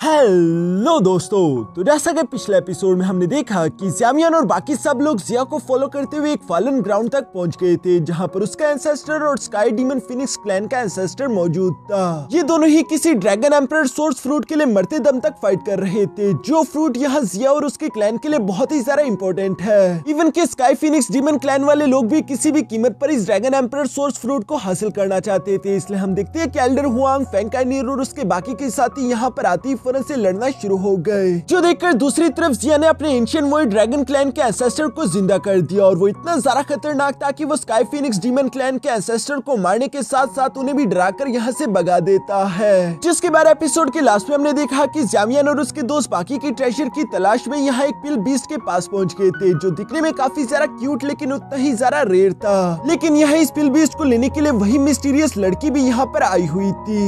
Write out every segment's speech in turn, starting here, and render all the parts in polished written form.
Hello दोस्तों, तो जैसा कि पिछले एपिसोड में हमने देखा कि ज़ामियन और बाकी सब लोग जिया को फॉलो करते हुए एक फॉलन ग्राउंड तक पहुंच गए थे, जहां पर उसका एंसेस्टर और स्काई डीमन फिनिक्स क्लैन का एंसेस्टर मौजूद था। ये दोनों ही किसी ड्रैगन एम्परर सोर्स फ्रूट के लिए मरते दम तक फाइट कर रहे थे, जो फ्रूट यहाँ जिया और उसके क्लैन के लिए बहुत ही ज्यादा इंपॉर्टेंट है। इवन के स्काई फिनिक्स डीमन क्लैन वाले लोग भी किसी भी कीमत पर इस ड्रैगन एम्परर सोर्स फ्रूट को हासिल करना चाहते थे। इसलिए हम देखते हैं कि एल्डर हुआंग, फेंकाइनिर और उसके बाकी के साथी यहाँ पर आती से लड़ना शुरू हो गए, जो देखकर दूसरी तरफ जिया ने अपने एंशिएंट वॉइड ड्रैगन क्लैन के एंसेस्टर को जिंदा कर दिया। और वो इतना ज्यादा खतरनाक था कि वो स्काई फिनिक्स डीमन क्लैन के एंसेस्टर को मारने के साथ साथ उन्हें भी डराकर यहाँ से भगा देता है। जिसके बाद एपिसोड के लास्ट में हमने देखा कि ज़ामियन और उसके दोस्त बाकी की ट्रेजर की तलाश में यहाँ एक पिल बीस्ट के पास पहुंच गए थे, जो दिखने में काफी ज्यादा क्यूट लेकिन उतना ही ज्यादा रेयर था। लेकिन यहाँ इस पिल बीस्ट को लेने के लिए वही मिस्टीरियस लड़की भी यहाँ पर आई हुई थी।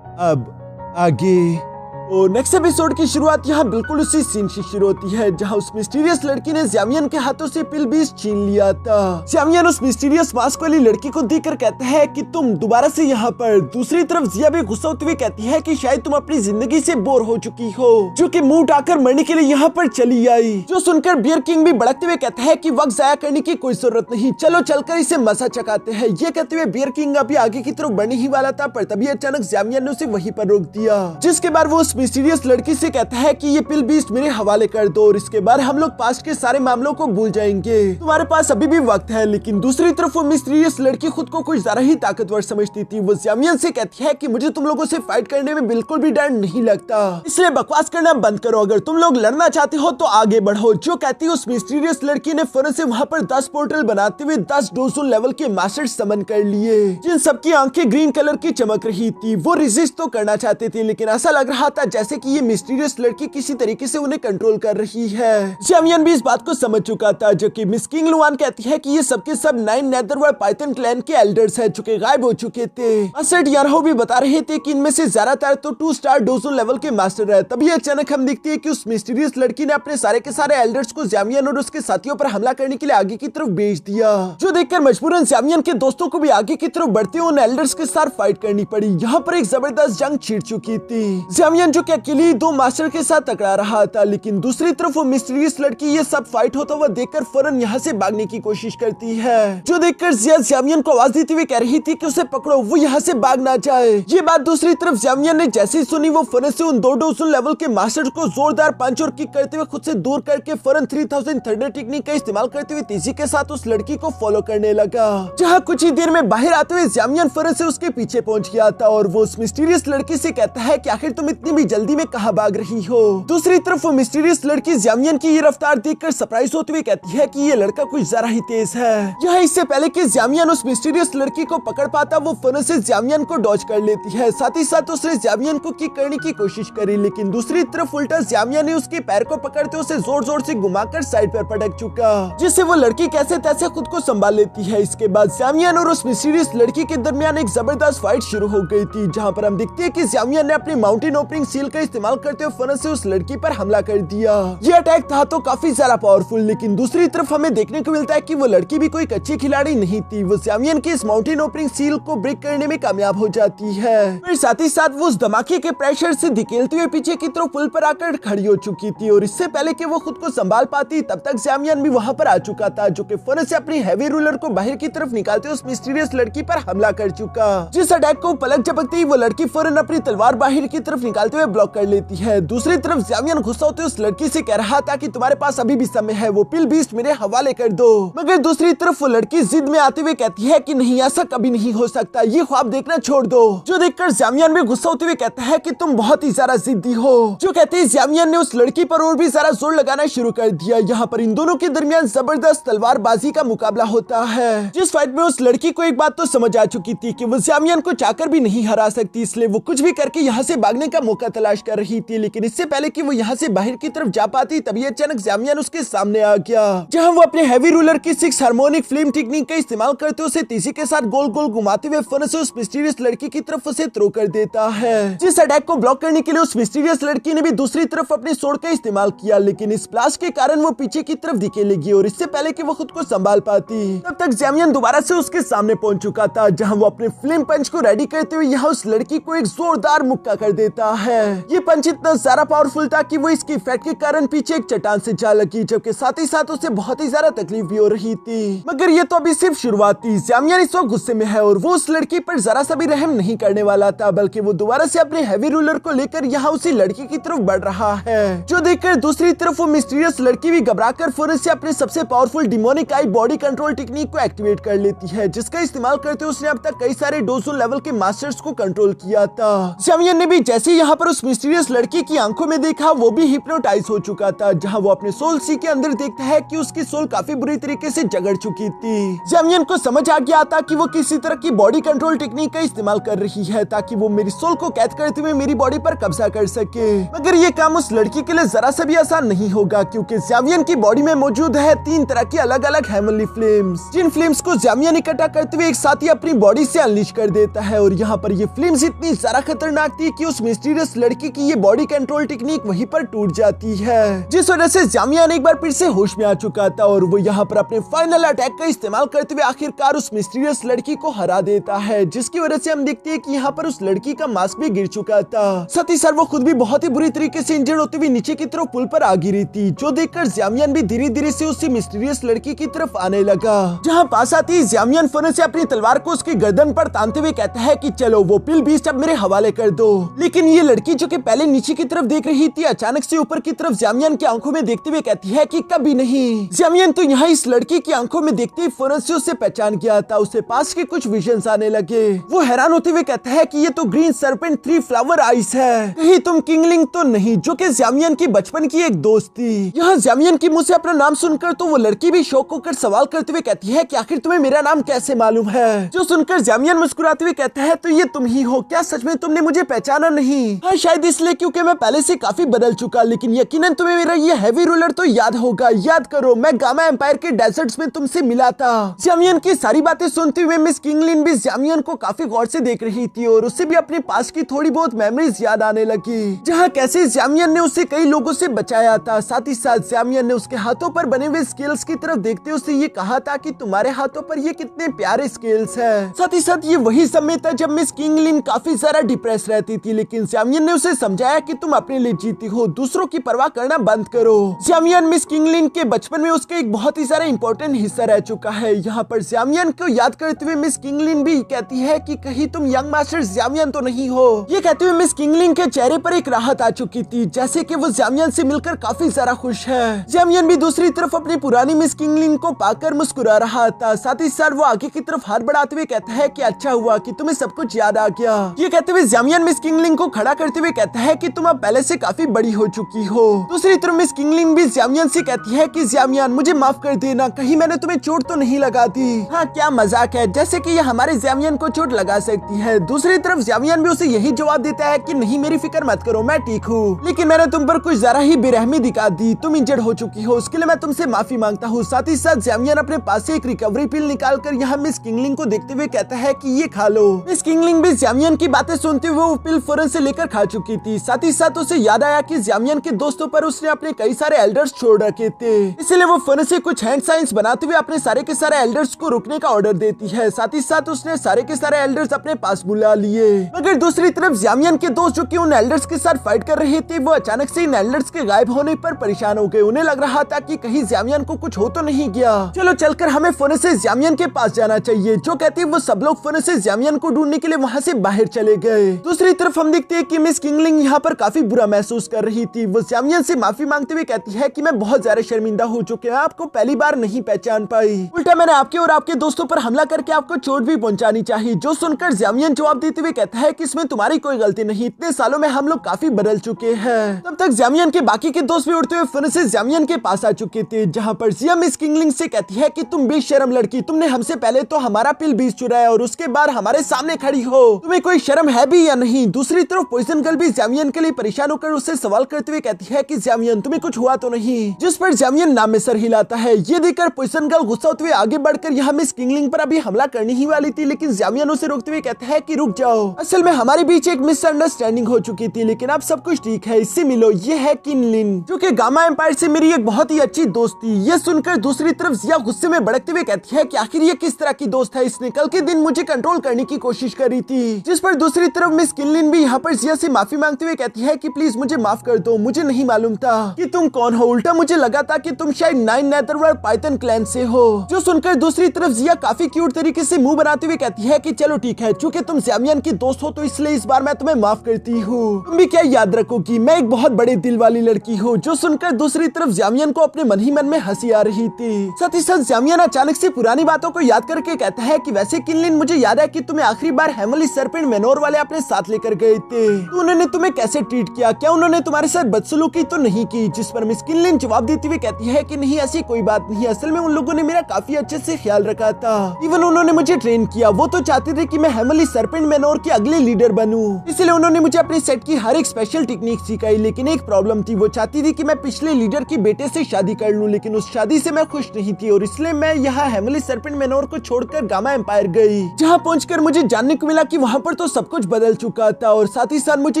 अब आगे और नेक्स्ट एपिसोड की शुरुआत यहाँ बिल्कुल उसी सीन से शुरू होती है, जहाँ उस मिस्टीरियस लड़की ने ज़ामियन के हाथों से पिल बीस्ट छीन लिया था। ज़ामियन उस मिस्टीरियस मास्क वाली लड़की को देखकर कहता है कि तुम दोबारा से यहाँ पर। दूसरी तरफ जिया भी गुस्सा होते हुए कहती है कि शायद तुम अपनी जिंदगी से बोर हो चुकी हो, जो कि मुंह उठाकर मरने के लिए यहाँ पर चली आई। जो सुनकर बियर किंग भी भड़कते हुए कहता है कि वक्त जाया करने की कोई जरूरत नहीं, चलो चलकर इसे मजा चकाते हैं। ये कहते हुए बियर किंग अभी आगे की तरफ बढ़ने ही वाला था, पर तभी अचानक ज़ामियन ने उसे वहीं पर रोक दिया। जिसके बाद वो मिस्टीरियस लड़की से कहता है कि ये पिल बीस्ट मेरे हवाले कर दो और इसके बाद हम लोग पास्ट के सारे मामलों को भूल जाएंगे, तुम्हारे पास अभी भी वक्त है। लेकिन दूसरी तरफ वो मिस्टीरियस लड़की खुद को कुछ ज्यादा ही ताकतवर समझती थी। वो ज़ामियन से कहती है कि मुझे तुम लोगों से फाइट करने में बिल्कुल भी डर नहीं लगता, इसलिए बकवास करना बंद करो, अगर तुम लोग लड़ना चाहते हो तो आगे बढ़ो। जो कहती है उस मिस्टीरियस लड़की ने फौरन से वहाँ पर 10 पोर्टल बनाते हुए 10 डोजन लेवल के मास्टर समन कर लिए, जिन सबकी आंखें ग्रीन कलर की चमक रही थी। वो रेजिस्ट तो करना चाहते थे, लेकिन ऐसा लग रहा था जैसे कि ये मिस्टीरियस लड़की किसी तरीके से उन्हें कंट्रोल कर रही है। ज़ामियन भी इस बात को समझ चुका था, जो कि मिस किंग लुआन कहती है कि ये सबके सब 9 नेदरवर्ल्ड पाइथन क्लैन के एल्डर्स हैं, जो कि गायब हो चुके थे। असर्ट यारहो भी बता रहे थे कि इनमें से ज्यादातर तो 2 स्टार डोजन लेवल के मास्टर है। तभी अचानक हम देखते हैं कि उस मिस्टीरियस लड़की ने अपने सारे के सारे एल्डर्स को ज़ामियन और उसके साथियों पर हमला करने के लिए आगे की तरफ भेज दिया, जो देखकर मजबूरन ज़ामियन के दोस्तों को भी आगे की तरफ बढ़ते हुए उन एल्डर्स के साथ फाइट करनी पड़ी। यहाँ पर एक जबरदस्त जंग छिड़ चुकी थी। ज़ामियन जो कि अकेले 2 मास्टर के साथ टकरा रहा था, लेकिन दूसरी तरफ वो मिस्टीरियस लड़की ये सब फाइट होता हुआ देखकर फौरन यहाँ से भागने की कोशिश करती है, जो देखकर जिया ज़ामियन को आवाज देते हुए कह रही थी कि उसे पकड़ो, वो यहाँ से भाग ना जाए। ये बात दूसरी तरफ ज़ामियन ने जैसे ही सुनी, वो फौरन से उन 2 डोजन लेवल के मास्टर को जोरदार पंच और किक करते हुए खुद से दूर करके फौरन 3000 थंडर टेक्निक का इस्तेमाल करते हुए तेजी के साथ उस लड़की को फॉलो करने लगा। जहाँ कुछ ही देर में बाहर आते हुए ज़ामियन फौरन से उसके पीछे पहुंच गया था और वो उस मिस्टीरियस लड़की से कहता है कि आखिर तुम इतनी भी जल्दी में कहाँ भाग रही हो। दूसरी तरफ वो मिस्टीरियस लड़की ज़ामियन की ये रफ्तार देखकर सरप्राइज होते हुए कहती है कि ये लड़का कुछ ज्यादा ही तेज है। यहाँ इससे पहले कि ज़ामियन उस मिस्टीरियस लड़की को पकड़ पाता, वो फौरन से ज़ामियन को डॉज कर लेती है। साथ ही साथ उसने ज़ामियन को किक करने की कोशिश करी, लेकिन दूसरी तरफ उल्टा ज़ामियन ने उसके पैर को पकड़ते उसे जोर जोर से घुमाकर साइड पर पटक चुका, जिससे वो लड़की कैसे तैसे खुद को संभाल लेती है। इसके बाद ज़ामियन और उस मिस्टीरियस लड़की के दरमियान एक जबरदस्त फाइट शुरू हो गई थी, जहाँ पर हम देखते हैं कि ज़ामियन ने अपनी माउंटेन ओपनिंग सील का इस्तेमाल करते हुए फौरन से उस लड़की पर हमला कर दिया। ये अटैक था तो काफी ज्यादा पावरफुल, लेकिन दूसरी तरफ हमें देखने को मिलता है कि वो लड़की भी कोई अच्छी खिलाड़ी नहीं थी। वो ज़ामियन की इस माउंटेन ओपनिंग सील को ब्रेक करने में कामयाब हो जाती है। फिर साथ ही साथ वो उस धमाके के प्रेशर से धकेलते हुए पीछे की तरफ पुल पर आकर खड़ी हो चुकी थी, और इससे पहले कि वो खुद को संभाल पाती तब तक ज़ामियन भी वहाँ पर आ चुका था, जो कि फौरन से अपनी हैवी रूलर को बाहर की तरफ निकालते उस मिस्टीरियस लड़की पर हमला कर चुका। जिस अटैक को पलक झपकते ही वो लड़की फौरन अपनी तलवार बाहर की तरफ निकालते हुए ब्लॉक कर लेती है। दूसरी तरफ ज़ामियन गुस्सा होते उस लड़की से कह रहा था कि तुम्हारे पास अभी भी समय है, वो पिल बीस्ट मेरे हवाले कर दो। मगर दूसरी तरफ वो लड़की जिद में आते हुए कहती है कि नहीं, ऐसा कभी नहीं हो सकता, ये ख्वाब देखना छोड़ दो। जो देखकर ज़ामियन भी गुस्सा होते हुए कहता है कि तुम बहुत ही ज्यादा जिद्दी हो। जो कहते ही ज़ामियन ने उस लड़की पर और भी ज्यादा जोर लगाना शुरू कर दिया। यहाँ पर इन दोनों के दरमियान जबरदस्त तलवारबाजी का मुकाबला होता है, जिस फाइट में उस लड़की को एक बात तो समझ आ चुकी थी कि वो ज़ामियन को चाहकर भी नहीं हरा सकती, इसलिए वो कुछ भी करके यहाँ से भागने का मौका तलाश कर रही थी। लेकिन इससे पहले कि वो यहाँ से बाहर की तरफ जा पाती, तभी अचानक ज़ामियन उसके सामने आ गया, जहाँ वो अपने हैवी रूलर की 6 हार्मोनिक फ्लेम टेक्निक का इस्तेमाल करते उसे तेजी के साथ गोल गोल घुमाते हुए फौरन से उस मिस्टीरियस लड़की की तरफ उसे थ्रो कर देता है। जिस अटैक को ब्लॉक करने के लिए उस मिस्टीरियस लड़की ने भी दूसरी तरफ अपने स्वॉर्ड का इस्तेमाल किया, लेकिन इस ब्लास्ट के कारण वो पीछे की तरफ धकेली गई, और इससे पहले कि वो खुद को संभाल पाती तब तक ज़ामियन दोबारा से उसके सामने पहुंच चुका था, जहां वो अपने फ्लेम पंच को रेडी करते हुए यहाँ उस लड़की को एक जोरदार मुक्का कर देता है। ये पंच इतना ज्यादा पावरफुल था कि वो इसके इफेक्ट के कारण पीछे एक चट्टान से जा लगी, जबकि साथ ही साथ उसे बहुत ही ज्यादा तकलीफ भी हो रही थी। मगर ये तो अभी सिर्फ शुरुआत थी। ज़ामियान इस वक्त गुस्से में है और वो उस लड़की पर जरा सा भी रहम नहीं करने वाला था, बल्कि वो दोबारा से अपने हैवी रूलर को लेकर यहाँ उसी लड़की की तरफ बढ़ रहा है, जो देखकर दूसरी तरफ वो मिस्टीरियस लड़की भी घबराकर फौरन से अपने सबसे पावरफुल डिमोनिक आई बॉडी कंट्रोल टेक्निक को एक्टिवेट कर लेती है, जिसका इस्तेमाल करते उसने अब तक कई सारे डोजो लेवल के मास्टर्स को कंट्रोल किया था। ज़ामियान ने भी जैसे यहाँ पर उस मिस्टीरियस लड़की की आंखों में देखा, वो भी हिप्नोटाइज हो चुका था, जहाँ वो अपने सोल सी के अंदर देखता है कि उसकी सोल काफी बुरी तरीके से जगड़ चुकी थी। ज़ामियान को समझ आ गया था कि वो किसी तरह की बॉडी कंट्रोल टेक्निक का इस्तेमाल कर रही है ताकि वो मेरी सोल को कैद करते हुए मेरी बॉडी पर कब्जा कर सके। मगर ये काम उस लड़की के लिए जरा सा भी आसान नहीं होगा, क्योंकि ज़ामियान की बॉडी में मौजूद है 3 तरह की अलग अलग हेवनली फ्लेम्स, जिन फ्लेम्स को ज़ामियान इकट्ठा करते हुए एक साथ ही अपनी बॉडी से अनलीश कर देता है। और यहाँ पर ये फ्लेम्स इतनी ज्यादा खतरनाक थी कि उस मिस्टीरियस लड़की की ये बॉडी कंट्रोल टेक्निक वहीं पर टूट जाती है, जिस वजह से ज़ामियान एक बार फिर से होश में आ चुका था और वो यहाँ पर अपने फाइनल अटैक का इस्तेमाल करते हुए आखिरकार उस मिस्टीरियस लड़की को हरा देता है, जिसकी वजह से हम देखते हैं कि यहाँ पर उस लड़की का मास्क भी गिर चुका था। साथ ही साथ वो खुद भी बहुत ही बुरी तरीके से इंजर्ड होते हुए नीचे की तरफ पुल पर आ गिरी थी, जो देखकर ज़ामियान भी धीरे धीरे से उसी मिस्टीरियस लड़की की तरफ आने लगा। जहाँ पास आती ज़ामियान फौरन से अपनी तलवार को उसकी गर्दन पर तानते हुए कहता है कि चलो वो पिल बीस्ट अब मेरे हवाले कर दो। लेकिन ये लड़की जो कि पहले नीचे की तरफ देख रही थी, अचानक से ऊपर की तरफ ज़ामियान की आंखों में देखते हुए कहती है कि कभी नहीं। ज़ामियान तो यहाँ इस लड़की की आंखों में देखते ही फौरन से उसे पहचान गया था। उसे पास के कुछ विजन्स आने लगे। वो हैरान होते हुए कहता है कि ये तो ग्रीन सरपेंट 3 फ्लावर आइस है, कहीं तुम किंगलिंग तो नहीं, जो कि ज़ामियान की बचपन की एक दोस्त थी। यहाँ ज़ामियान की मुंह से अपना नाम सुनकर तो वो लड़की भी शौक होकर सवाल करते हुए कहती है कि आखिर तुम्हें मेरा नाम कैसे मालूम है। जो सुनकर ज़ामियान मुस्कुराते हुए कहता है तो ये तुम ही हो क्या? सच में तुमने मुझे पहचाना नहीं? हाँ, शायद इसलिए क्योंकि मैं पहले से काफी बदल चुका, लेकिन यकीनन तुम्हें मेरा ये हैवी रूलर तो याद होगा। याद करो, मैं गामा एम्पायर के डेजर्ट्स में तुमसे मिला था। ज़ामियान की सारी बातें सुनते हुए मिस किंगलिन भी ज़ामियान को काफी गौर से देख रही थी और उससे भी अपने पास की थोड़ी बहुत मेमोरीज याद आने लगी, जहाँ कैसे ज़ामियान ने उसे कई लोगों से बचाया था। साथ ही साथ ज़ामियान ने उसके हाथों पर बने हुए स्केल्स की तरफ देखते उससे ये कहा था कि तुम्हारे हाथों पर ये कितने प्यारे स्केल्स है। साथ ही साथ ये वही समय था जब मिस किंगलिन काफी ज्यादा डिप्रेस रहती थी, लेकिन ज़ामियान ने उसे समझाया कि तुम अपने लिए जीती हो, दूसरों की परवाह करना बंद करो। ज़ामियान मिस किंगलिन के बचपन में उसका एक बहुत ही सारा इंपॉर्टेंट हिस्सा रह चुका है। यहाँ पर ज़ामियान को याद करते हुए मिस किंगलिन भी कहती है कि कहीं तुम यंग मास्टर ज़ामियान तो नहीं हो। ये कहते हुए मिस किंगलिन के चेहरे पर एक राहत आ चुकी थी, जैसे कि वो ज़ामियान से मिलकर काफी ज्यादा खुश है। ज़ामियान भी दूसरी तरफ अपनी पुरानी मिस किंगलिन को पाकर मुस्कुरा रहा था। साथ ही साथ वो आगे की तरफ हाथ बढ़ाते हुए कहता है कि अच्छा हुआ कि तुम्हें सब कुछ याद आ गया। ये कहते हुए ज़ामियान मिस किंगलिन को खड़ा करते हुए कहता है कि तुम अब पहले से काफी बड़ी हो चुकी हो। दूसरी तरफ मिस किंगलिन भी ज़ामियान से कहती है कि ज़ामियान मुझे माफ कर देना, कहीं मैंने तुम्हें चोट तो नहीं लगा दी। हाँ, क्या मजाक है, जैसे कि ये हमारे ज़ामियान को चोट लगा सकती है। दूसरी तरफ ज़ामियान भी उसे यही जवाब देता है कि नहीं, मेरी फिक्र मत करो, मैं ठीक हूँ, लेकिन मैंने तुम पर कुछ जरा ही बेरहमी दिखा दी, तुम इंजर्ड हो चुकी हो, उसके लिए मैं तुमसे माफी मांगता हूँ। साथ ही साथ ज़ामियान अपने पास से एक रिकवरी पिल निकालकर यहाँ मिस किंगलिन को देखते हुए कहता है कि ये खा लो। मिस किंगलिन भी ज़ामियान की बातें सुनते हुए वो पिल फौरन से लेकर खा चुकी थी। साथ ही साथ उसे याद आया कि ज़ामियान के दोस्तों पर उसने अपने कई सारे एल्डर्स छोड़ रखे थे, इसलिए वो फौरन से कुछ हैंड साइंस बनाते हुए अपने सारे के सारे एल्डर्स को रुकने का ऑर्डर देती है। साथ ही साथ उसने सारे के सारे एल्डर्स अपने पास बुला लिए। मगर दूसरी तरफ ज़ामियान के दोस्त जो कि उन एल्डर्स के साथ फाइट कर रहे थे, वो अचानक से इन एल्डर्स के गायब होने पर परेशान हो गए। उन्हें लग रहा था कि कहीं ज़ामियान को कुछ हो तो नहीं गया, चलो चलकर हमें फौरन से ज़ामियान के पास जाना चाहिए। जो कहती है वो सब लोग फौरन से ज़ामियान को ढूंढने के लिए वहाँ से बाहर चले गए। दूसरी तरफ हम देखते हैं कि मिस किंगलिन यहाँ पर काफी बुरा महसूस कर रही थी। वो ज़ामियान से माफी मांगते हुए कहती है कि मैं बहुत ज्यादा शर्मिंदा हो चुकी हूँ, आपको पहली बार नहीं पहचान पाई, उल्टा मैंने आपके और आपके दोस्तों पर हमला करके आपको चोट भी पहुंचानी चाहिए। जो सुनकर ज़ामियान जवाब देते हुए कहता है कि इसमें तुम्हारी कोई गलती नहीं, इतने सालों में हम लोग काफी बदल चुके हैं। तब तक ज़ामियान के बाकी के दोस्त भी उड़ते हुए फिर से ज़ामियान के पास आ चुके थे, जहाँ पर ज़िया मिस किंगलिन से कहती है कि तुम बेशर्म लड़की, तुमने हमसे पहले तो हमारा पिल बीज चुराया और उसके बाद हमारे सामने खड़ी हो, तुम्हें कोई शर्म है भी या नहीं। दूसरी तरफ पॉइजन गर्ल भी ज़ामियान के लिए परेशान होकर उससे सवाल करते हुए कहती है कि ज़ामियान तुम्हें कुछ हुआ तो नहीं, जिस पर ज़ामियान नाम में सर हिलाता है। ये देखकर पॉइजन गर्ल गुस्सा होते हुए आगे बढ़कर यहाँ मिस किंगलिन पर अभी हमला करने ही वाली थी, लेकिन ज़ामियान उसे रोकते हुए कहता है कि रुक जाओ, असल में हमारे बीच एक मिसअंडरस्टैंडिंग हो चुकी थी, लेकिन अब सब कुछ ठीक है, इससे मिलो, ये है किंगलिन जो कि गामा एम्पायर से मेरी एक बहुत ही अच्छी दोस्त थी। ये सुनकर दूसरी तरफ ज़िया गुस्से में भड़कते हुए कहती है कि आखिर ये किस तरह की दोस्त है, इसने कल के दिन मुझे कंट्रोल करने की कोशिश करी थी। जिस पर दूसरी तरफ मिस किंगलिन भी यहाँ पर ज़िया से से माफी मांगते हुए कहती है कि प्लीज मुझे माफ कर दो, मुझे नहीं मालूम था कि तुम कौन हो, उल्टा मुझे लगा था कि तुम शायद 9 नेदरवर्ल्ड पाइथन क्लैन से हो। जो सुनकर दूसरी तरफ जिया काफी क्यूट तरीके से मुंह बनाते हुए कहती है कि चलो ठीक है, चूंकि तुम ज़्यामियन की दोस्त हो तो इसलिए इस बार मैं तुम्हें माफ करती हूँ। तुम भी क्या याद रखो कि मैं एक बहुत बड़े दिल वाली लड़की हूँ। जो सुनकर दूसरी तरफ ज़्यामियन को अपने मन ही मन में हंसी आ रही थी। साथ ही साथ ज़्यामियन अचानक से पुरानी बातों को याद करके कहता है कि वैसे किनलिन, मुझे याद है कि तुम्हें आखिरी बार हेमली सरपेंट मेनोर वाले अपने साथ लेकर गए थे, तो उन्होंने तुम्हें कैसे ट्रीट किया, क्या उन्होंने तुम्हारे साथ बदसलूकी तो नहीं की? जिस पर मिस किनलिन जवाब देती हुई कहती है कि नहीं, ऐसी कोई बात नहीं, असल में उन लोगों ने मेरा काफी अच्छे से ख्याल रखा था, इवन उन्होंने मुझे ट्रेन किया। वो तो चाहते थे कि मैं हेमली सरपेंट मेनोर के अगले लीडर बनूं, इसलिए उन्होंने मुझे अपने सेट की हर एक स्पेशल टेक्निक सिखाई। लेकिन एक प्रॉब्लम थी, वो चाहती थी कि मैं पिछले लीडर के बेटे से शादी कर लूं, लेकिन उस शादी से मैं खुश नहीं थी और इसलिए मैं यहाँ हेमली सरपेंट मेनोर को छोड़कर गामा एम्पायर गई, जहाँ पहुंचकर मुझे जानने को मिला कि वहाँ पर तो सब कुछ बदल चुका था और साथ ही साथ मुझे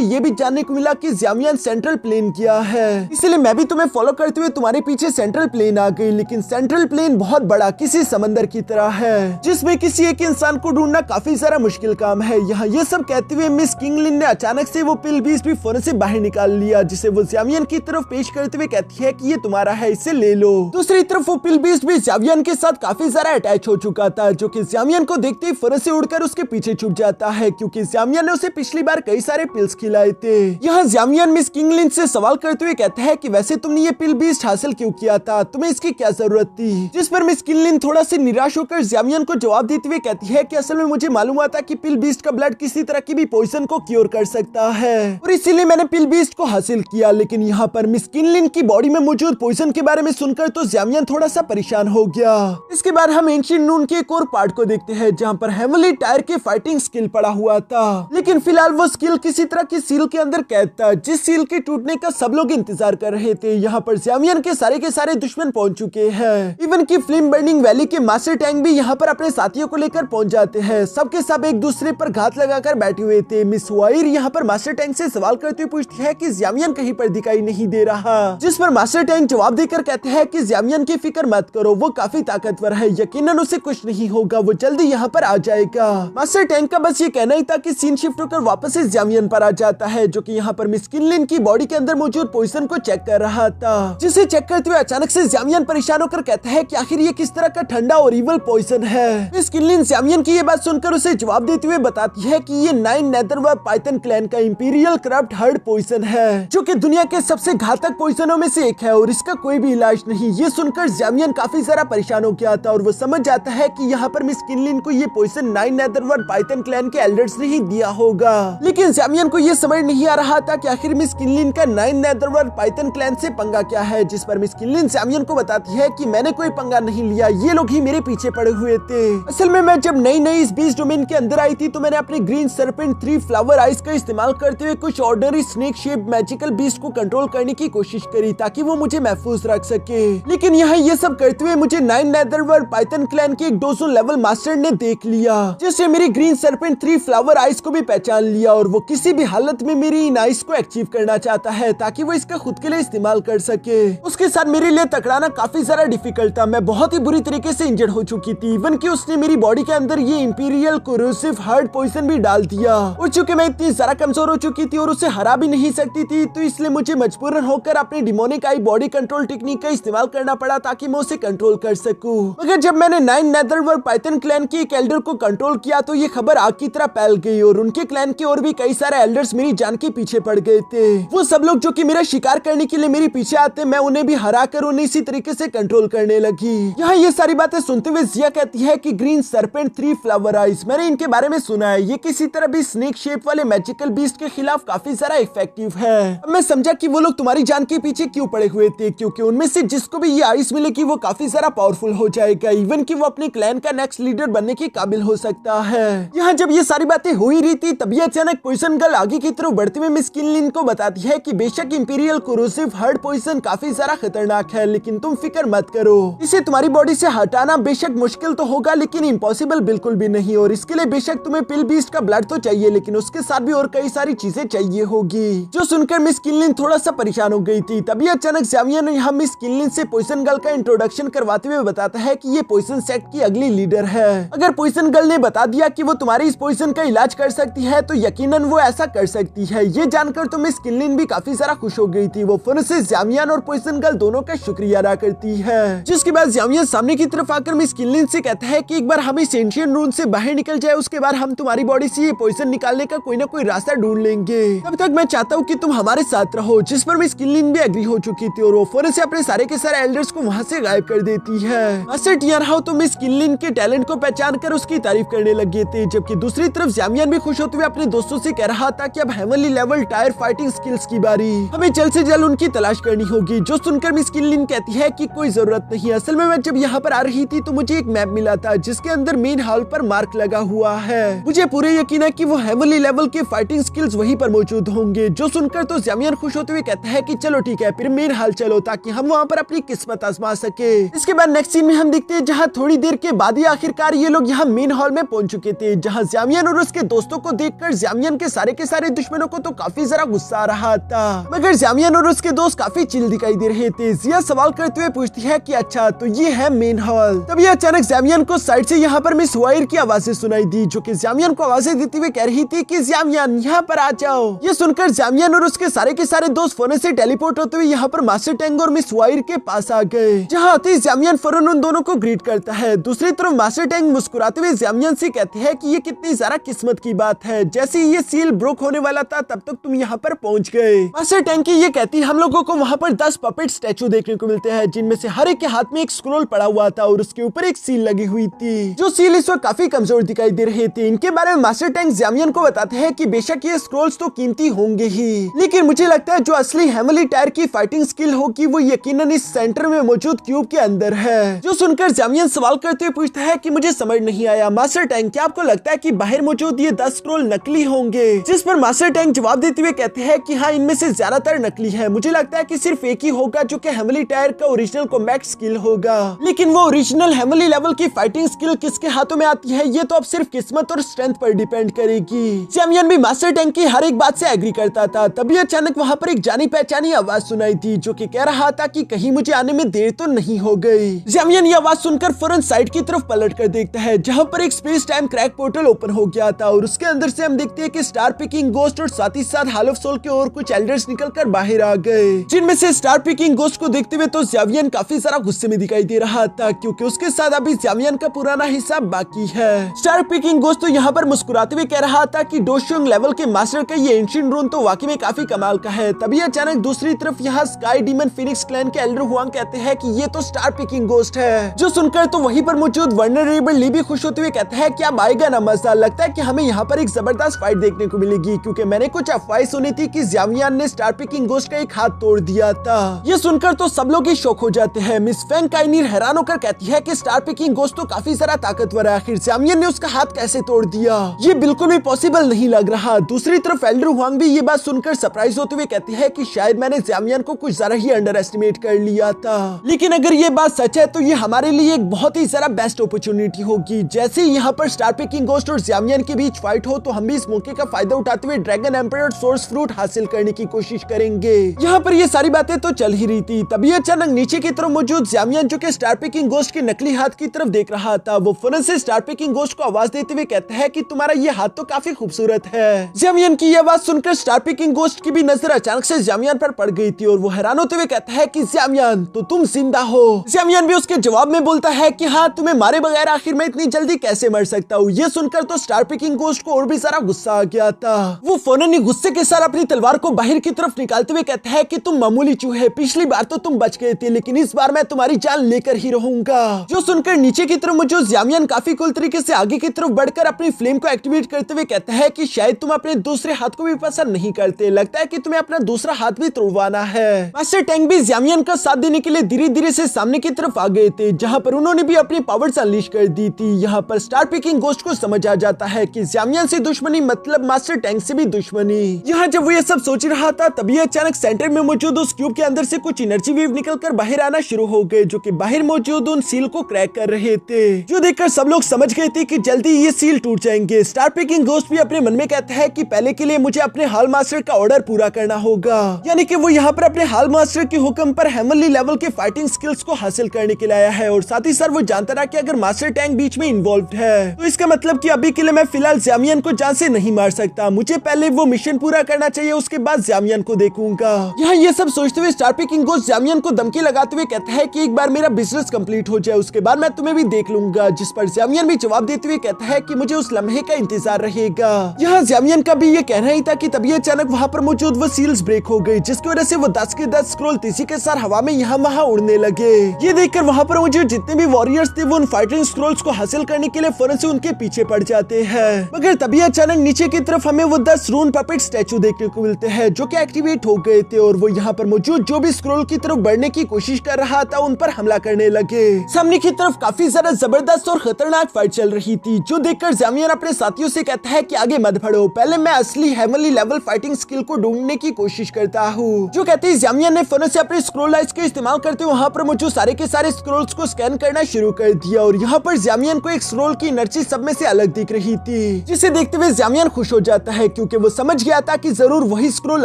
ये भी जानने को मिला कि ज़्यामियन सेंट्रल प्लेन किया है, इसलिए मैं भी तुम्हें फॉलो करते हुए तुम्हारे पीछे सेंट्रल प्लेन आ गई। लेकिन सेंट्रल प्लेन बहुत बड़ा किसी समंदर की तरह है, जिसमें किसी एक इंसान को ढूंढना काफी सारा मुश्किल काम है। यहाँ ये सब कहते हुए मिस किंगलिन ने अचानक से वो पिल बीस्ट भी फोन से बाहर निकाल लिया, जिसे वो ज़्यामियन की तरफ पेश करते हुए कहती है कि ये तुम्हारा है, इसे ले लो। दूसरी तरफ वो पिल बीस्ट भी ज़्यामियन के साथ काफी सारा अटैच हो चुका था, जो कि ज़्यामियन को देखते ही फोन से उड़कर उसके पीछे छुप जाता है, क्योंकि ज़्यामियन ने उसे पिछली बार कई सारे पिल्स खिलाए थे। यहाँ ज़्यामियन मिस किंगलिन से सवाल करते हुए कहता है कि वैसे तुमने ये पिल बीस्ट हासिल क्यों किया था, तुम्हें इसकी क्या जरूरत थी? जिस पर मिस किंगलिन थोड़ा सी निराश होकर ज़्यामियन को जवाब देते हुए कहती है कि असल में मुझे मालूम हुआ था कि पिल बीस्ट का ब्लड किसी तरह की भी पॉइजन को क्योर कर सकता है और इसीलिए मैंने पिल बीस्ट को हासिल किया। लेकिन यहाँ पर मिस किंगलिन की बॉडी में मौजूद पॉइजन के बारे में सुनकर तो ज़्यामियन थोड़ा सा परेशान हो गया। इसके बाद हम एंशिएंट नून के एक और पार्ट को देखते हैं, जहाँ पर हेमली टायर के फाइटिंग स्किल पड़ा हुआ था, लेकिन फिलहाल वो स्किल किसी तरह की सील के अंदर कैद था, जिस सील के टूटने का सब लोग इंतजार कर रहे थे। यहाँ पर ज़्यामियन के सारे दुश्मन पहुंच चुके हैं, इवन की फ्लेम बर्निंग वैली के मास्टर टैंक भी यहाँ पर अपने साथियों को लेकर पहुंच जाते हैं। सबके सब एक दूसरे पर घात लगाकर बैठे हुए थे। मिस वाइर यहाँ पर मास्टर टैंक से सवाल करते हुए पूछती है कि ज़्यामियन कहीं पर दिखाई नहीं दे रहा, जिस पर मास्टर टैंक जवाब देकर कहते हैं कि ज़्यामियन की फिक्र मत करो, वो काफी ताकतवर है, यकीनन उसे कुछ नहीं होगा, वो जल्दी यहाँ पर आ जाएगा। मास्टर टैंक का बस ये कहना ही था कि सीन शिफ्ट होकर वापस से ज़्यामियन पर आ जाता है, जो कि यहाँ पर मिस किंगलिन की बॉडी के अंदर मौजूद पॉइजन को चेक कर रहा था, जिसे चेक करते हुए अचानक से ज़्यामियन परेशान होकर कहता है कि आखिर ये किस तरह का ठंडा और इवल पॉइजन है। मिस किंगलिन ज़्यामियन की ये बात सुनकर उसे जवाब देते हुए बताती है कि ये 9 नेदरवर्ल्ड पाइथन क्लैन का इंपीरियल करप्ट हर्ड पॉइजन है, जो कि दुनिया के सबसे घातक पॉइजनों में से एक है और इसका कोई भी इलाज नहीं। ये सुनकर ज़्यामियन काफी सारा परेशान हो गया था और वो समझ जाता है कि यहाँ पर मिस किंगलिन को ये पॉइजन 9 नेदरवर्ल्ड पाइथन क्लैन के एल्डर्स ने ही दिया होगा। लेकिन ज़्यामियन को ये समझ नहीं आ रहा था कि आखिर मिस किंगलिन का 9 नेदरवर्ल्ड पाइथन क्लैन से पंगा क्या है, जिस पर मिस किंगलिन ज़्यामियन को बताती है कि मैंने कोई पंगा नहीं लिया, ये लोग ही मेरे पीछे पड़े हुए थे। असल में मैं जब नई इस बीस्ट डोमेन के अंदर आई थी तो मैंने अपनी ग्रीन सरपेंट 3 फ्लावर आइस का इस्तेमाल करते हुए कुछ ordinary snake shape magical beast को कंट्रोल करने की कोशिश करी ताकि वो मुझे महफूज रख सके। लेकिन यहाँ ये सब करते हुए मुझे 9 नेदरवर्ल्ड पाइथन क्लैन के एक 200 लेवल मास्टर ने देख लिया, जिससे मेरी ग्रीन सरपेंट 3 फ्लावर आइस को भी पहचान लिया और वो किसी भी हालत में मेरी इन आइस को अचीव करना चाहता है ताकि वो इसका खुद के लिए इस्तेमाल कर सके। उसके साथ मेरे लिए टकराना काफी ज्यादा डिफिकल्ट था, मैं बहुत ही बुरी तरीके से इंजर्ड हो चुकी थी, इवन कि उसने मेरी बॉडी के अंदर ये इंपीरियल कोरोसिव हार्ड पॉइजन भी डाल दिया और चूंकि मैं इतनी ज्यादा कमजोर हो चुकी थी और उसे हरा भी नहीं सकती थी, तो इसलिए मुझे मजबूरन होकर अपनी डिमोनिक आई बॉडी कंट्रोल टेक्निक का इस्तेमाल करना पड़ा ताकि मैं उसे कंट्रोल कर सकूं। मगर जब मैंने 9 नेदरवर्ल्ड पाइथन क्लैन के एक एल्डर को कंट्रोल किया तो ये खबर आग की तरह फैल गई और उनके क्लैन के और भी कई सारे एल्डर्स मेरी जान के पीछे पड़ गए थे। वो सब लोग जो कि मेरा शिकार करने के लिए मेरे पीछे आते, मैं उन्हें भी हरा कर उन्हें इसी तरीके से कंट्रोल करने लगी। यहाँ ये सारी बातें सुनते हुए जिया कहती है कि ग्रीन सरपेंट 3 फ्लावर आइस, मैंने इनके बारे में सुना है, ये किसी तरह भी स्नेक शेप वाले मैजिकल बीस्ट के खिलाफ काफी सारा इफेक्टिव है। अब मैं समझा कि वो लोग तुम्हारी जान के पीछे क्यों पड़े हुए थे, क्योंकि उनमें से जिसको भी ये आइस मिलेगी वो काफी सारा पावरफुल हो जाएगा, इवन कि वो अपने क्लैन का नेक्स्ट लीडर बनने के काबिल हो सकता है। यहाँ जब ये सारी बातें हो ही रही थी तभी अचानक पॉइजन गर्ल आगे की तरफ बढ़ते हुए मिस किंगलिन को बताती है कि बेशक इंपीरियल कोरोसिव हार्ड पॉइजन काफी सारा खतरनाक है, लेकिन तुम फिक्र मत करो, इसे तुम्हारी बॉडी से हटाना बेशक मुश्किल तो होगा लेकिन इम्पॉसिबल बिल्कुल भी नहीं, और इसके लिए बेशक तुम्हें पिल बीस्ट का ब्लड तो चाहिए लेकिन उसके साथ भी और कई सारी चीजें चाहिए होगी। जो सुनकर मिस किंगलिन थोड़ा सा परेशान हो गई थी। तभी अचानक ज़्यामियन यहाँ मिस किंगलिन से पॉइजन गर्ल का इंट्रोडक्शन करवाते हुए बताता है कि ये पॉइजन सेक्ट की अगली लीडर है। अगर पॉइजन गर्ल ने बता दिया कि वो तुम्हारी इस पॉइजन का इलाज कर सकती है तो यकीनन वो ऐसा कर सकती है। ये जानकर तो मिस किनलिन भी काफी ज्यादा खुश हो गई थी। वो फोन से ज़ामियान और पॉइजन गर्ल दोनों का शुक्रिया अदा करती है, जिसके बाद ज़ामियान सामने की तरफ आकर मिस किनलिन से कहता है कि एक बार हम इस एंशिएंट रूम से बाहर निकल जाए, उसके बाद हम तुम्हारी बॉडी से ये पॉइजन निकालने का कोई ना कोई रास्ता ढूंढ लेंगे। तब तक मैं चाहता हूँ कि तुम हमारे साथ रहो, जिस पर मिस किनलिन भी एग्री हो चुकी थी और वो फोन से अपने सारे के सारे एल्डर्स को वहाँ से गायब कर देती है। मास्टर टियानहाओ तो मिस किनलिन के टैलेंट को पहचान कर उसकी तारीफ करने लगे थे, जबकि दूसरी तरफ ज़ामियान भी खुश होते हुए अपने दोस्तों से कह रहा था कि अब heavenly level tyre fighting skills की बारी, हमें जल्द से जल्द उनकी तलाश करनी होगी। जो सुनकर मिस किनलिन कहती है कि कोई जरूरत नहीं। असल में मैं जब यहाँ पर आ रही थी तो मुझे एक मैप मिला था जिसके अंदर मेन हॉल पर मार्क लगा हुआ है। मुझे पूरे यकीन है कि वो हेवनली लेवल के फाइटिंग स्किल्स वहीं पर मौजूद होंगे। जो सुनकर तो ज़ामियान खुश होते हुए कहता है कि चलो ठीक है, फिर मेन हॉल चलो ताकि हम वहाँ पर अपनी किस्मत आजमा सके। इसके बाद नेक्स्ट सीन में हम देखते हैं जहाँ थोड़ी देर के बाद ही आखिरकार ये लोग यहाँ मेन हॉल में पहुंच चुके थे, जहाँ ज़ामियान और उसके दोस्तों को देखकर ज़ामियान के सारे दुश्मनों को तो काफी जरा गुस्सा आ रहा था, मगर ज़ामियान और उसके दोस्त काफी चिल दिखाई दे रहे थे। जिया सवाल करते हुए पूछती है कि अच्छा तो ये है मेन हॉल। तभी अचानक ज़ामियान को साइड से यहाँ पर मिस हुआइर की आवाजें सुनाई दी, जो कि ज़ामियान को आवाजें देते हुए कह रही थी कि ज़ामियान यहाँ पर आ जाओ। ये सुनकर ज़ामियान और उसके सारे के सारे दोस्त फोन से टेलीपोर्ट होते हुए यहाँ पर मास्टर टैंग और मिस हुआइर के पास आ गए, जहाँ आते ही ज़ामियान फौरन उन दोनों को ग्रीट करता है। दूसरी तरफ मास्टर टैंग मुस्कुराते हुए ज़ामियान से कहते हैं कि ये कितनी ज्यादा किस्मत की बात है, जैसे ये सील ब्रोक होने वाला था तब तक तुम यहाँ पर पहुँच गए। मास्टर टैंग की ये कहती हम लोगों को वहाँ पर 10 पपेट स्टैचू देखने को मिलते हैं, जिनमें से हर एक के हाथ में एक स्क्रोल पड़ा हुआ था और उसके ऊपर एक सील लगी हुई थी। जो सील इस वक्त काफी कमजोर दिखाई दे रहे थे। इनके बारे में मास्टर टैंग ज़ामियान को बताते हैं कि बेशक ये स्क्रोल्स तो कीमती होंगे ही, लेकिन मुझे लगता है जो असली हेवनली टायर की फाइटिंग स्किल होगी वो यकीनन इस सेंटर में मौजूद क्यूब के अंदर है। जो सुनकर ज़ामियान सवाल करते हुए पूछता है कि मुझे समझ नहीं आया मास्टर टैंग, क्या आपको लगता है कि बाहर मौजूद ये 10 स्क्रोल नकली होंगे? जिस पर मास्टर टैंग जवाब देते हुए कहते हैं कि हाँ, इनमें से ज्यादातर नकली है। मुझे लगता है कि सिर्फ एक ही होगा जो कि हेवनली टायर का ओरिजिनल कॉम्बैट स्किल होगा, लेकिन वो ओरिजिनल हेवनली लेवल की फाइटिंग स्किल किसके हाथों में आती है ये तो अब सिर्फ किस्मत और स्ट्रेंथ पर डिपेंड करेगी। ज़ामियान भी मास्टर टैंग की हर एक बात से एग्री करता था। तभी अचानक वहाँ पर एक जानी पहचानी आवाज सुनाई थी, जो कि कह रहा था कि कहीं मुझे आने में देर तो नहीं हो गई। ज़ामियान ये आवाज सुनकर फौरन साइड की तरफ पलट कर देखता है, जहाँ पर एक space time crack portal open हो गया था और उसके अंदर से हम देखते हैं कि स्टार पिकिंग गोस्ट और साथ ही साथ हॉल ऑफ सोल के और कुछ एल्डर्स निकलकर बाहर आ गए, जिनमें से स्टार पिकिंग गोस्ट को देखते हुए तो ज़ामियान काफी सारा गुस्से में दिखाई दे रहा था, क्योंकि उसके साथ अभी ज़ामियान का पुराना हिसाब बाकी है। स्टार पिकिंग गोस्ट तो यहाँ पर मुस्कुराते हुए कह रहा था कि डोशोंग लेवल के मास्टर का ये एंशिएंट रूम तो वाकई में काफी कमाल का है। तभी अचानक दूसरी तरफ यहाँ स्काई डीमन फिनिक्स क्लैन के एल्डर हुआंग कहते हैं कि ये तो स्टार पिकिंग गोस्ट है। जो सुनकर तो वहीं पर मौजूद वल्नरेबल ली भी खुश होते हुए कहता है कि अब आएगा ना मजा, लगता है कि हमें यहाँ पर एक जबरदस्त फाइट देखने को मिलेगी, क्योंकि मैंने कुछ अफवाहें सुनी थी कि ज़ामियान ने स्टार पिकिंग गोस्ट का एक हाथ तोड़ दिया था। ये सुनकर तो सब लोग ही शौक हो जाते हैं। मिस फेंग काइनीर हैरान होकर कहती है कि स्टार पिकिंग गोस्ट तो काफी ज्यादा ताकतवर है, आखिर ज़ामियान ने उसका हाथ कैसे तोड़ दिया? ये बिल्कुल भी पॉसिबल नहीं लग रहा। दूसरी तरफ एल्डर हुआंग भी ये बात सुनकर सरप्राइज होते हुए कहती है कि शायद मैंने ज़ामियान को कुछ ज्यादा ही अंडर एस्टिमेट कर लिया था, लेकिन अगर ये बात सच है तो ये हमारे लिए एक बहुत ही ज्यादा बेस्ट अपॉर्चुनिटी होगी। जैसे ही यहाँ पर स्टार पिकिंग गोस्ट और ज़ामियान के बीच फाइट हो तो हम भी इस मौके का फायदा उठाते हुए ड्रैगन एम्परर सोर्स फ्रूट हासिल करने की कोशिश करेंगे। यहाँ पर ये सारी बातें तो चल ही रही थी, तभी अचानक नीचे की तरफ मौजूद ज़ामियान जो कि स्टार पिकिंग गोस्ट के नकली हाथ की तरफ देख रहा था, वो फौरन से स्टार पिकिंग गोस्ट को आवाज देते हुए कहता है कि तुम्हारा ये हाथ तो काफी खूबसूरत है। ज़ामियान की ये आवाज सुनकर स्टार पिकिंग गोस्ट की भी नजर अचानक से ज़ामियान पर पड़ गई थी और वो हैरान होते हुए कहता है कि ज़ामियान तो तुम जिंदा हो। ज़ामियान भी उसके जवाब में बोलता है कि हाँ, तुम्हें मारे बगैर आखिर मैं इतनी जल्दी कैसे मर सकता हूँ। ये सुनकर तो स्टार पिकिंग गोस्ट को और भी सारा गुस्सा आ गया था। वो फौरन ही गुस्से के साथ अपनी तलवार को बाहर की तरफ निकालते हुए कहता है कि तुम मामूली चूहे, पिछली बार तो तुम बच गए थे, लेकिन इस बार मैं तुम्हारी जान लेकर ही रहूंगा। जो सुनकर नीचे की तरफ मुझे ज़ामियान काफी कूल तरीके से आगे की तरफ बढ़कर अपनी फ्लेम को एक्टिवेट करते हुए कहता है कि शायद तुम अपने दूसरे हाथ को भी पसंद नहीं करते, लगता है कि तुम्हें अपना दूसरा हाथ भी तोड़वाना है। मास्टर टैंग भी ज़ामियान का साथ देने के लिए धीरे धीरे से सामने की तरफ आ गए थे, जहाँ पर उन्होंने भी अपनी पावर्स अनलीश कर दी थी। यहाँ पर स्टार पिकिंग गोस्ट को समझ आ जाता है कि ज़ामियान से दुश्मनी मतलब मास्टर टैंग से भी दुश्मनी। यहाँ जब वो ये सब सोच रहा था तभी अचानक सेंटर में मौजूद उस क्यूब के अंदर से कुछ एनर्जी वेव निकलकर बाहर आना शुरू हो गए, जो कि बाहर मौजूद उन सील को क्रैक कर रहे थे। जो देखकर सब लोग समझ गए थे कि जल्दी ये सील टूट जाएंगे। स्टार पिकिंग गोस्ट भी अपने मन में कहता है कि पहले के लिए मुझे अपने हॉल मास्टर का ऑर्डर पूरा करना होगा, यानी कि वो यहाँ पर अपने हॉल मास्टर के हुक्म पर हेवनली लेवल के फाइटिंग स्किल्स को हासिल करने के लिए आया है। और साथ ही साथ वो जानता रहा कि अगर मास्टर टैंग बीच में इन्वॉल्व है तो इसका मतलब कि अभी के लिए मैं फिलहाल ज़ामियान को जान से नहीं मार सकता। मुझे मुझे पहले वो मिशन पूरा करना चाहिए, उसके बाद ज़ामियन को देखूंगा। यहाँ ये सब सोचते हुए स्टार पिकिंग गोस्ट ज़ामियन को धमकी लगाते हुए कहता है कि एक बार मेरा बिजनेस कंप्लीट हो जाए उसके बाद मैं तुम्हें भी देख लूंगा, जिस पर ज़ामियन भी जवाब देते हुए कहता है कि मुझे उस लम्हे का इंतजार रहेगा। यहाँ ज़ामियन का भी ये कहना ही था कि तभी अचानक वहाँ पर मौजूद वो सील्स ब्रेक हो गई, जिसकी वजह से वो 10 के 10 स्क्रोल तेजी के साथ हवा में यहाँ वहाँ उड़ने लगे। ये देखकर वहाँ पर मौजूद जितने भी वॉरियर्स थे वो उन फाइटिंग स्क्रोल्स को हासिल करने के लिए फौरन से उनके पीछे पड़ जाते हैं, मगर तभी अचानक नीचे की तरफ हमें वो 10 रून पपेट स्टैचू देखने को मिलते हैं जो कि एक्टिवेट हो गए थे और वो यहाँ पर मौजूद जो भी स्क्रोल की तरफ बढ़ने की कोशिश कर रहा था उन पर हमला करने लगे। सामने की तरफ काफी ज्यादा जबरदस्त और खतरनाक फाइट चल रही थी, जो देखकर ज़ामियन अपने साथियों से कहता है कि आगे मत बढ़ो, पहले मैं असली हेवनली लेवल फाइटिंग स्किल को ढूंढने की कोशिश करता हूँ। जो कहते हैं ज़ामियन ने फौरन से अपने स्क्रोल लाइट्स का इस्तेमाल करते हुए वहाँ पर मौजूद सारे के सारे स्क्रोल्स को स्कैन करना शुरू कर दिया और यहाँ पर ज़ामियन को एक स्क्रोल की एनर्जी सब में से अलग दिख रही थी, जिसे देखते हुए ज़ामियन खुश हो जाता है क्योंकि वो समझ गया था कि जरूर वही स्क्रोल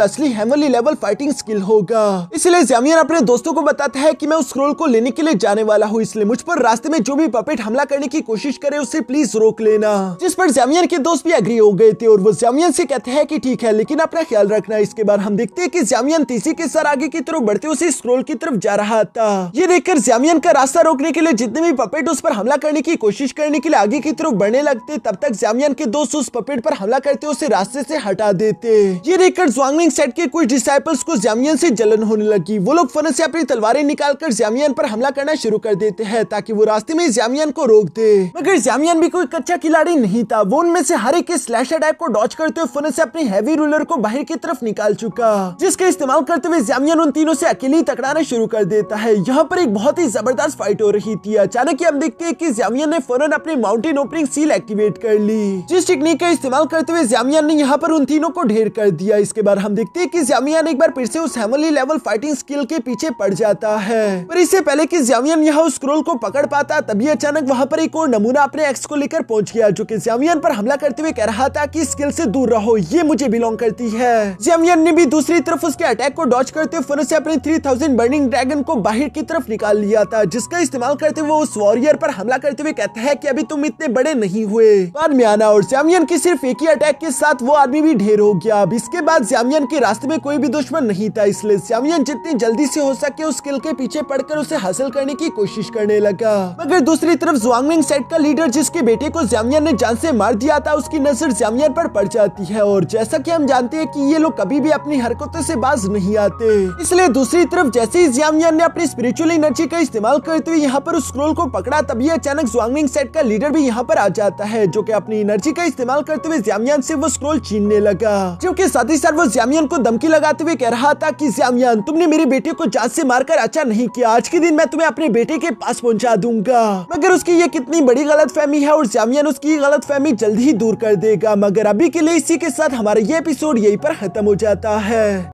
असली हेवनली लेवल फाइटिंग स्किल होगा। इसलिए ज़ामियन अपने दोस्तों को बताता है कि मैं उस स्क्रोल को लेने के लिए जाने वाला हूँ, इसलिए मुझ पर रास्ते में जो भी पपेट हमला करने की कोशिश करे उसे प्लीज रोक लेना, जिस पर ज़ामियन के दोस्त भी एग्री हो गए थे और वो ज़ामियन से कहते हैं कि ठीक है लेकिन अपना ख्याल रखना। इसके बाद हम देखते हैं कि ज़ामियन तेजी के साथ आगे की तरफ बढ़ते उसी स्क्रोल की तरफ जा रहा था। ये देखकर ज़ामियन का रास्ता रोकने के लिए जितने भी पपेट उस पर हमला करने की कोशिश करने के लिए आगे की तरफ बढ़ने लगते, तब तक ज़ामियन के दोस्त उस पपेट पर हमला करते उसे रास्ते से हटा देते। ये देखकर ज़्वांगलिंग सेट के कुछ डिसाइपल्स को ज़ामियन से जलन होने लगी। वो लोग फौरन से अपनी तलवारें निकालकर ज़ामियन पर हमला करना शुरू कर देते हैं ताकि वो रास्ते में ज़ामियन को रोक दे, मगर ज़ामियन भी कोई कच्चा खिलाड़ी नहीं था। वो उनमें से हर एक के स्लैश अटैक को डॉज करते हुए फौरन से अपनी हैवी रूलर को बाहर की तरफ निकाल चुका, जिसका इस्तेमाल करते हुए ज़ामियन उन तीनों से अकेले टकराना शुरू कर देता है। यहाँ पर एक बहुत ही जबरदस्त फाइट हो रही थी। अचानक हम देखते हैं कि ज़ामियन ने फौरन अपनी माउंटेन ओपनिंग सील एक्टिवेट कर ली, जिस टेक्निक का इस्तेमाल करते हुए ज़ामियन ने यहाँ पर उन तीनों को ढेर कर दिया। इसके बाद हम देखते हैं कि ज़ामियन एक बार फिर से उस हेवनली लेवल फाइटिंग स्किल के पीछे पड़ जाता है, पर इससे पहले कि ज़ामियन यहाँ उस स्क्रोल को पकड़ पाता तभी अचानक वहाँ पर एक और नमूना अपने एक्स को लेकर पहुंच गया, जो कि ज़ामियन पर हमला करते हुए कह रहा था कि स्किल से दूर रहो, ये मुझे बिलोंग करती है। ज़ामियन ने भी दूसरी तरफ उसके अटैक को डॉज करते हुए फौरन से अपने 3000 बर्निंग ड्रैगन को बाहर की तरफ निकाल लिया था, जिसका इस्तेमाल करते हुए उस वॉरियर पर हमला करते हुए कहता है कि अभी तुम इतने बड़े नहीं हुए, बाद में आना। और ज़ामियन की सिर्फ एक ही अटैक के साथ वो आदमी भी ढेर हो गया। अब इसके बाद ज़ामियन के रास्ते में कोई भी दुश्मन नहीं था, इसलिए ज़ामियन जितनी जल्दी से हो सके उस स्किल के पीछे पड़कर उसे हासिल करने की कोशिश करने लगा। मगर दूसरी तरफ ज़्वांगलिंग सेट का लीडर जिसके बेटे को ज़ामियन ने जान से मार दिया था, उसकी नजर ज़ामियन पर पड़ जाती है और जैसा कि हम जानते हैं कि ये लोग कभी भी अपनी हरकतों से बाज नहीं आते। इसलिए दूसरी तरफ जैसे ही ज़ामियन ने अपनी स्पिरिचुअल एनर्जी का इस्तेमाल करते हुए यहाँ पर उस स्क्रोल को पकड़ा, तभी अचानक ज़्वांगलिंग सेट का लीडर भी यहाँ पर आ जाता है, जो कि अपनी एनर्जी का इस्तेमाल करते हुए ज़ामियन से वो स्क्रोल छीनने लगा, जो कि साथ ही साथ वो ज़ामियन को धमकी लगाते हुए कह रहा था कि ज़ामियन तुमने मेरे बेटे को जान से मारकर अच्छा नहीं किया, आज के दिन मैं तुम्हें अपने बेटे के पास पहुंचा दूंगा। मगर उसकी ये कितनी बड़ी गलतफहमी है और ज़ामियन उसकी गलतफहमी जल्द ही दूर कर देगा। मगर अभी के लिए इसी के साथ हमारा ये एपिसोड यहीं पर खत्म हो जाता है।